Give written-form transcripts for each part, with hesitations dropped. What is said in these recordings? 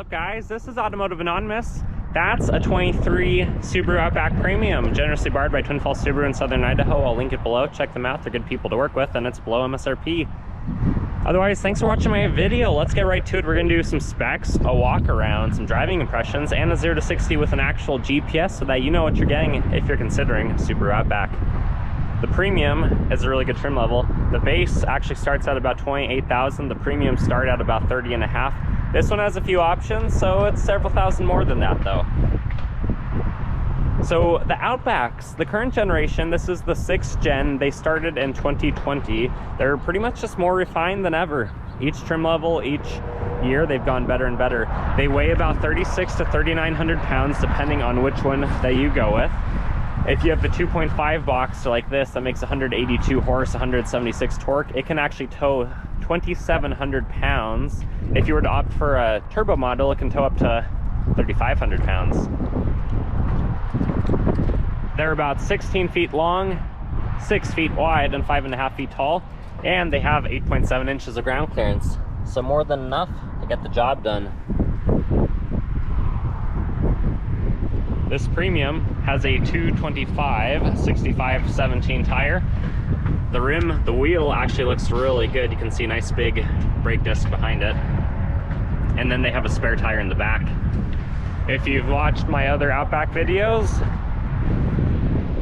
up, guys? This is Automotive Anonymous. That's a 23 Subaru Outback Premium, generously borrowed by Twin Falls Subaru in Southern Idaho. I'll link it below. Check them out. They're good people to work with, and it's below MSRP. Otherwise, thanks for watching my video. Let's get right to it. We're gonna do some specs, a walk around, some driving impressions, and a 0 to 60 with an actual GPS so that you know what you're getting if you're considering Subaru Outback. The Premium is a really good trim level. The base actually starts at about 28,000. The Premium start at about 30.5. This one has a few options, so it's several thousand more than that though. So the Outbacks, the current generation, this is the 6th gen. They started in 2020. They're pretty much just more refined than ever. Each trim level, each year, they've gone better and better. They weigh about 3,600 to 3,900 pounds, depending on which one that you go with. If you have the 2.5 box like this, that makes 182 horse, 176 torque, it can actually tow 2,700 pounds. If you were to opt for a turbo model, it can tow up to 3,500 pounds. They're about 16 feet long, 6 feet wide, and 5.5 feet tall, and they have 8.7 inches of ground clearance. So more than enough to get the job done. This Premium has a 225 65/17 tire. The rim, the wheel actually looks really good. You can see a nice big brake disc behind it. And then they have a spare tire in the back. If you've watched my other Outback videos,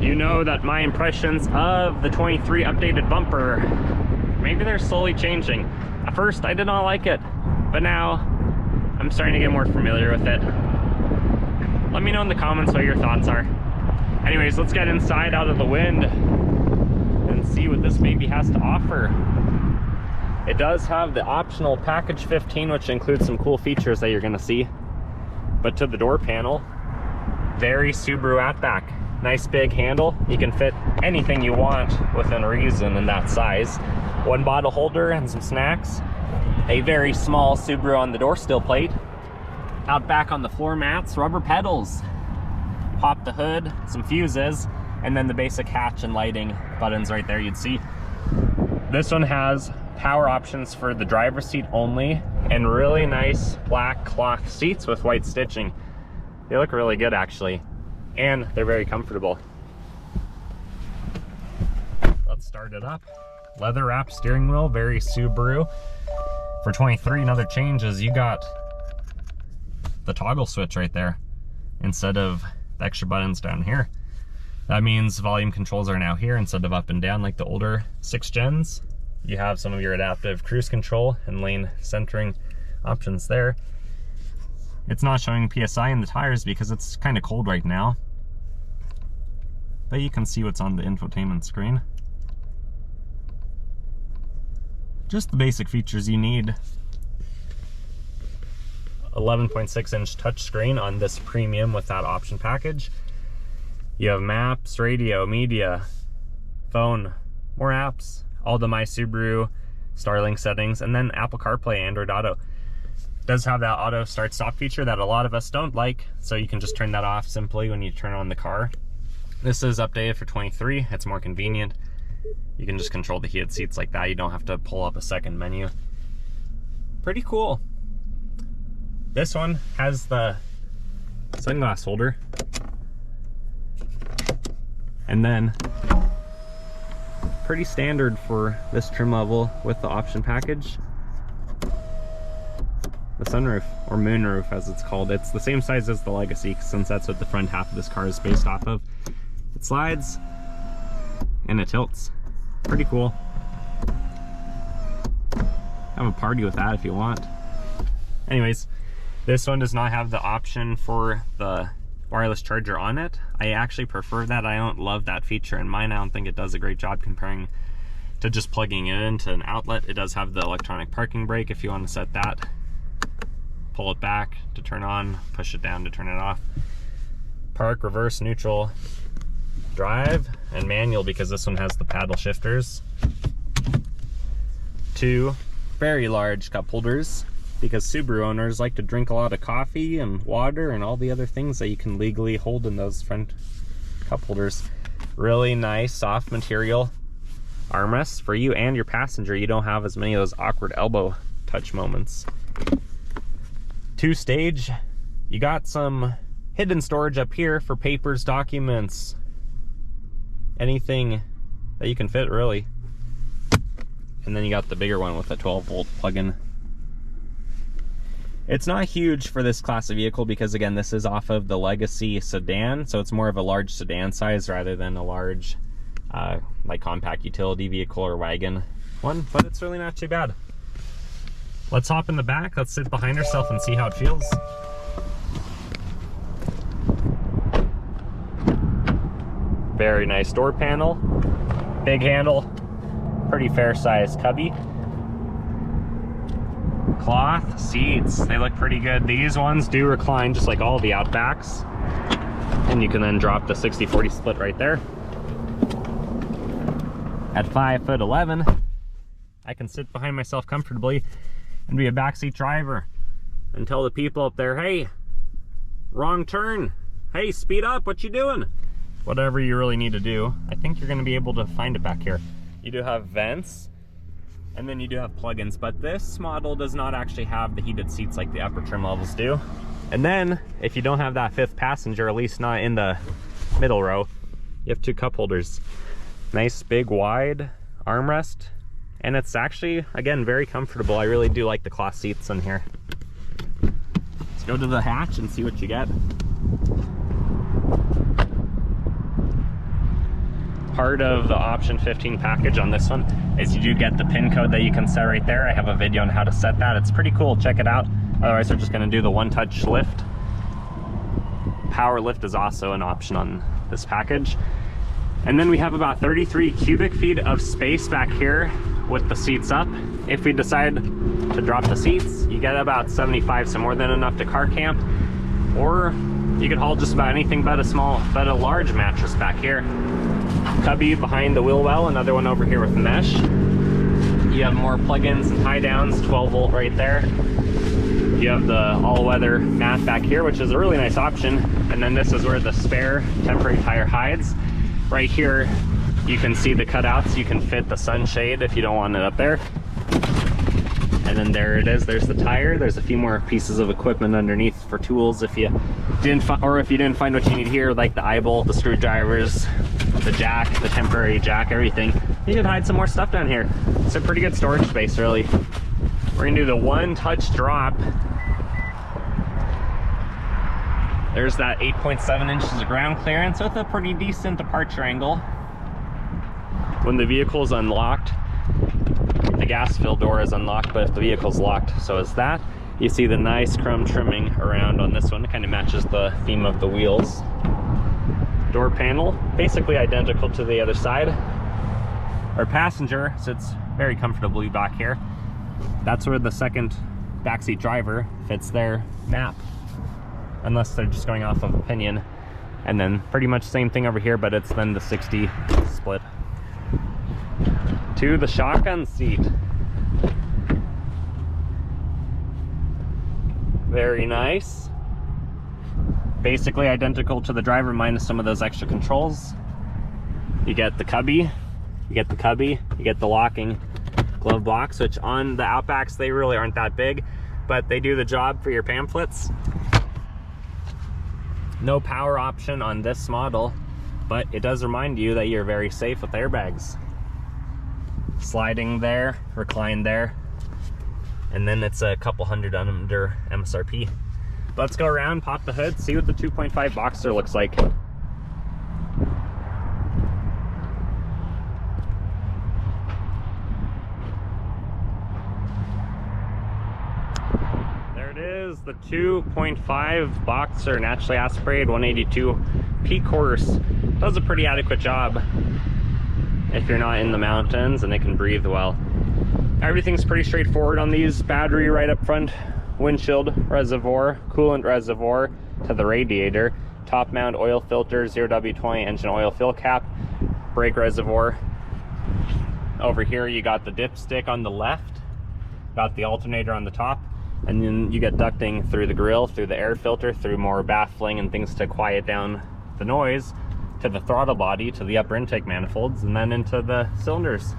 you know that my impressions of the 23 updated bumper, maybe they're slowly changing. At first, I did not like it, but now I'm starting to get more familiar with it. Let me know in the comments what your thoughts are. Anyways, let's get inside out of the wind and see what this baby has to offer. It does have the optional package 15, which includes some cool features that you're gonna see. But to the door panel, very Subaru Outback. Nice big handle. You can fit anything you want within reason in that size. One bottle holder and some snacks. A very small Subaru on the door still plate. Out back on the floor mats, rubber pedals. Pop the hood, some fuses, and then the basic hatch and lighting buttons right there you'd see. This one has power options for the driver's seat only, and really nice black cloth seats with white stitching. They look really good actually, and they're very comfortable. Let's start it up. Leather wrapped steering wheel, very Subaru. For 23, another change is you got the toggle switch right there instead of the extra buttons down here. That means volume controls are now here instead of up and down like the older 6 gens. You have some of your adaptive cruise control and lane centering options there. It's not showing PSI in the tires because it's kind of cold right now, but you can see what's on the infotainment screen. Just the basic features you need. 11.6-inch touchscreen on this Premium with that option package. You have maps, radio, media, phone, more apps, all the My Subaru, Starlink settings, and then Apple CarPlay, Android Auto. It does have that auto start stop feature that a lot of us don't like, so you can just turn that off simply when you turn on the car. This is updated for 23. It's more convenient. You can just control the heated seats like that. You don't have to pull up a second menu. Pretty cool. This one has the sunglass holder, and then pretty standard for this trim level with the option package, the sunroof, or moonroof as it's called. It's the same size as the Legacy, since that's what the front half of this car is based off of. It slides and it tilts. Pretty cool. Have a party with that if you want. Anyways, this one does not have the option for the wireless charger on it. I actually prefer that. I don't love that feature in mine. I don't think it does a great job comparing to just plugging it into an outlet. It does have the electronic parking brake if you want to set that. Pull it back to turn on, push it down to turn it off. Park, reverse, neutral, drive, and manual, because this one has the paddle shifters. 2 very large cup holders, because Subaru owners like to drink a lot of coffee and water and all the other things that you can legally hold in those front cup holders. Really nice soft material armrests for you and your passenger. You don't have as many of those awkward elbow touch moments. 2-stage. You got some hidden storage up here for papers, documents, anything that you can fit really. And then you got the bigger one with a 12-volt plug-in. It's not huge for this class of vehicle because, again, this is off of the Legacy sedan, so it's more of a large sedan size rather than a large like compact utility vehicle or wagon one, but it's really not too bad. Let's hop in the back, let's sit behind ourselves and see how it feels. Very nice door panel, big handle, pretty fair sized cubby. Cloth seats, they look pretty good. These ones do recline just like all the Outbacks. And you can then drop the 60-40 split right there. At 5'11", I can sit behind myself comfortably and be a backseat driver and tell the people up there, hey, wrong turn. Hey, speed up, what you doing? Whatever you really need to do. I think you're gonna be able to find it back here. You do have vents, and then you do have plugins, but this model does not actually have the heated seats like the upper trim levels do. And then, if you don't have that 5th passenger, at least not in the middle row, you have 2 cup holders. Nice, big, wide armrest. And it's actually, again, very comfortable. I really do like the cloth seats in here. Let's go to the hatch and see what you get. Part of the option 15 package on this one is you do get the pin code that you can set right there. I have a video on how to set that. It's pretty cool, check it out. Otherwise we're just gonna do the one-touch lift. Power lift is also an option on this package. And then we have about 33 cubic feet of space back here with the seats up. If we decide to drop the seats, you get about 75, so more than enough to car camp. Or you could haul just about anything but a large mattress back here. Cubby behind the wheel well, another one over here with mesh. You have more plugins and tie downs, 12-volt right there. You have the all-weather mat back here, which is a really nice option. And then this is where the spare temporary tire hides. Right here, you can see the cutouts. You can fit the sunshade if you don't want it up there. And then there it is, there's the tire. There's a few more pieces of equipment underneath for tools if you didn't find what you need here, like the eye bolt, the screwdrivers, the jack, the temporary jack, everything. You can hide some more stuff down here. It's a pretty good storage space, really. We're gonna do the one-touch drop. There's that 8.7 inches of ground clearance with a pretty decent departure angle. When the vehicle is unlocked, the gas fill door is unlocked, but if the vehicle's locked, so is that. You see the nice chrome trimming around on this one. It kind of matches the theme of the wheels. Door panel, basically identical to the other side. Our passenger sits very comfortably back here. That's where the second backseat driver fits their map, unless they're just going off of opinion. And then pretty much same thing over here, but it's then the 60 split. To the shotgun seat. Very nice. Basically identical to the driver minus some of those extra controls. You get the cubby, you get the locking glove box, which on the Outbacks, they really aren't that big, but they do the job for your pamphlets. No power option on this model, but it does remind you that you're very safe with airbags. Sliding there, recline there, and then it's a couple hundred under MSRP. Let's go around, pop the hood, see what the 2.5 Boxster looks like. There it is, the 2.5 Boxster naturally aspirated 182 peak horse. Does a pretty adequate job if you're not in the mountains, and it can breathe well. Everything's pretty straightforward on these. Battery right up front, windshield reservoir, coolant reservoir to the radiator, top mount oil filter, 0W20 engine oil fill cap, brake reservoir. Over here you got the dipstick on the left, got the alternator on the top, and then you get ducting through the grill, through the air filter, through more baffling and things to quiet down the noise, to the throttle body, to the upper intake manifolds, and then into the cylinders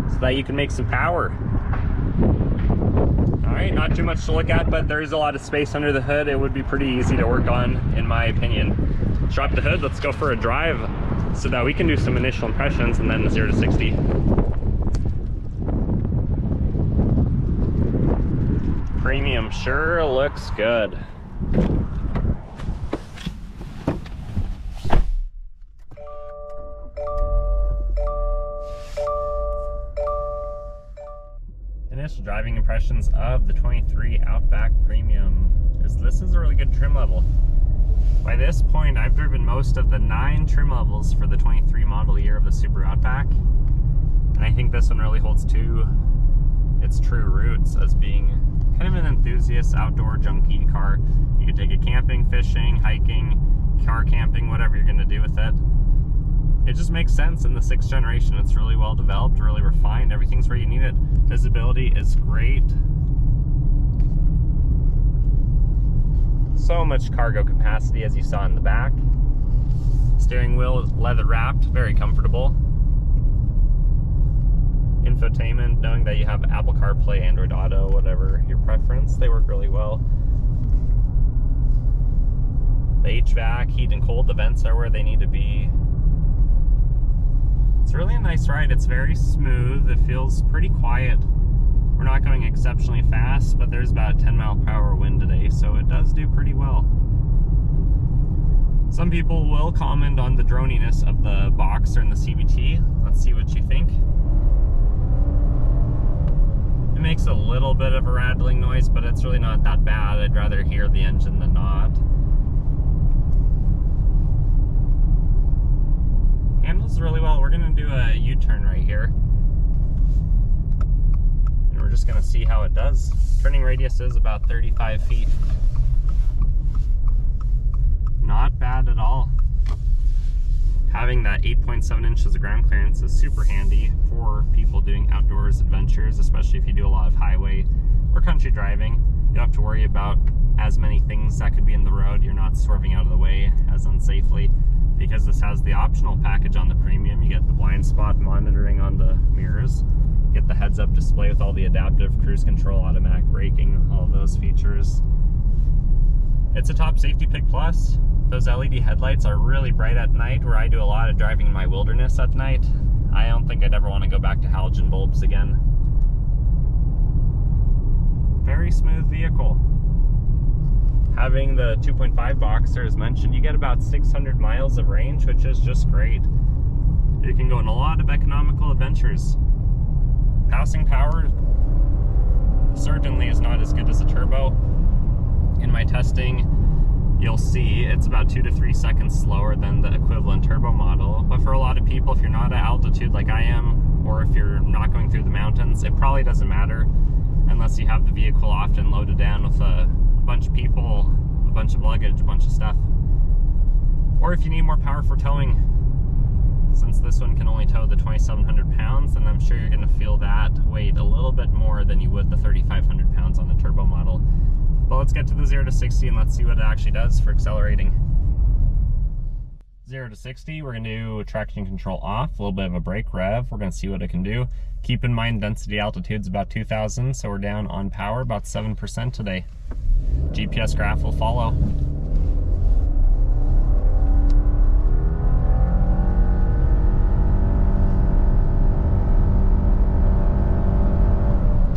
so that you can make some power. All right, Not too much to look at, but there is a lot of space under the hood. It would be pretty easy to work on, in my opinion. Let's drop the hood, let's go for a drive so that we can do some initial impressions and then 0 to 60. Premium sure looks good. Initial driving impressions of the 23 Outback Premium is this is a really good trim level. By this point, I've driven most of the 9 trim levels for the 23 model year of the Subaru Outback, and I think this one really holds to its true roots as being kind of an enthusiast outdoor junkie car. You can take it camping, fishing, hiking, car camping, whatever you're going to do with it. It just makes sense in the 6th generation. It's really well developed, really refined. Everything's where you need it. Visibility is great. So much cargo capacity, as you saw in the back. Steering wheel is leather wrapped, very comfortable. Infotainment, knowing that you have Apple CarPlay, Android Auto, whatever your preference, they work really well. The HVAC, heat and cold, the vents are where they need to be. It's really a nice ride. It's very smooth. It feels pretty quiet. We're not going exceptionally fast, but there's about a 10-mile-per-hour wind today, so it does do pretty well. Some people will comment on the droniness of the Boxer and the CVT. Let's see what you think. It makes a little bit of a rattling noise, but it's really not that bad. I'd rather hear the engine than not. Handles really well. We're gonna do a U-turn right here. And we're just gonna see how it does. Turning radius is about 35 feet. Not bad at all. Having that 8.7 inches of ground clearance is super handy for people doing outdoors adventures, especially if you do a lot of highway or country driving. You don't have to worry about as many things that could be in the road. You're not swerving out of the way as unsafely. Because this has the optional package on the Premium, you get the blind spot monitoring on the mirrors, you get the heads-up display with all the adaptive cruise control, automatic braking, all of those features. It's a top safety pick plus. Those LED headlights are really bright at night, where I do a lot of driving in my wilderness at night. I don't think I'd ever want to go back to halogen bulbs again. Very smooth vehicle. Having the 2.5 Boxer, as mentioned, you get about 600 miles of range, which is just great. You can go on a lot of economical adventures. Passing power certainly is not as good as a turbo. In my testing, you'll see it's about 2 to 3 seconds slower than the equivalent turbo model. But for a lot of people, if you're not at altitude like I am, or if you're not going through the mountains, it probably doesn't matter unless you have the vehicle often loaded down with a bunch of people, a bunch of luggage, a bunch of stuff. Or if you need more power for towing, since this one can only tow the 2,700 pounds, then I'm sure you're going to feel that weight a little bit more than you would the 3,500 pounds on the turbo model. But let's get to the 0 to 60 and let's see what it actually does for accelerating. 0 to 60, we're going to do traction control off, a little bit of a brake rev. We're going to see what it can do. Keep in mind density altitude's about 2,000, so we're down on power about 7% today. GPS graph will follow.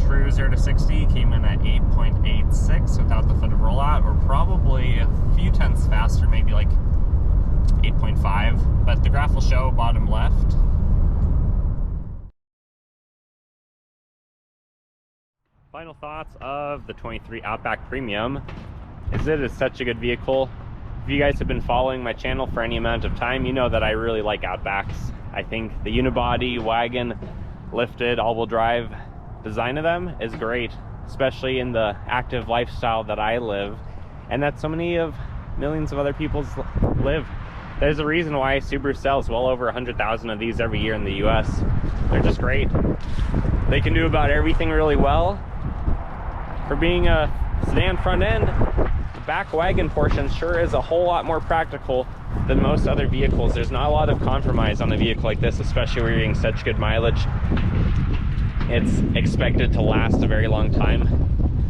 True 0 to 60 came in at 8.86 without the foot of rollout, or probably a few tenths faster, maybe like 8.5, but the graph will show bottom left. Final thoughts of the 23 Outback Premium is it is such a good vehicle. If you guys have been following my channel for any amount of time, you know that I really like Outbacks. I think the unibody, wagon, lifted, all-wheel drive design of them is great, especially in the active lifestyle that I live and that so many of millions of other people live. There's a reason why Subaru sells well over 100,000 of these every year in the US. They're just great. They can do about everything really well. For being a sedan front end, the back wagon portion sure is a whole lot more practical than most other vehicles. There's not a lot of compromise on a vehicle like this, especially when you're getting such good mileage. It's expected to last a very long time.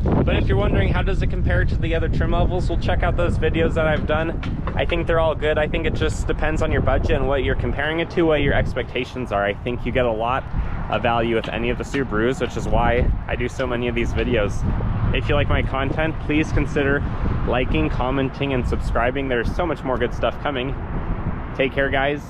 But But if you're wondering how does it compare to the other trim levels, well, check out those videos that I've done. I think they're all good. I think it just depends on your budget and what you're comparing it to, what your expectations are. I think you get a lot of value with any of the Subarus, which is why I do so many of these videos. If you like my content, please consider liking, commenting, and subscribing. There's so much more good stuff coming. Take care, guys.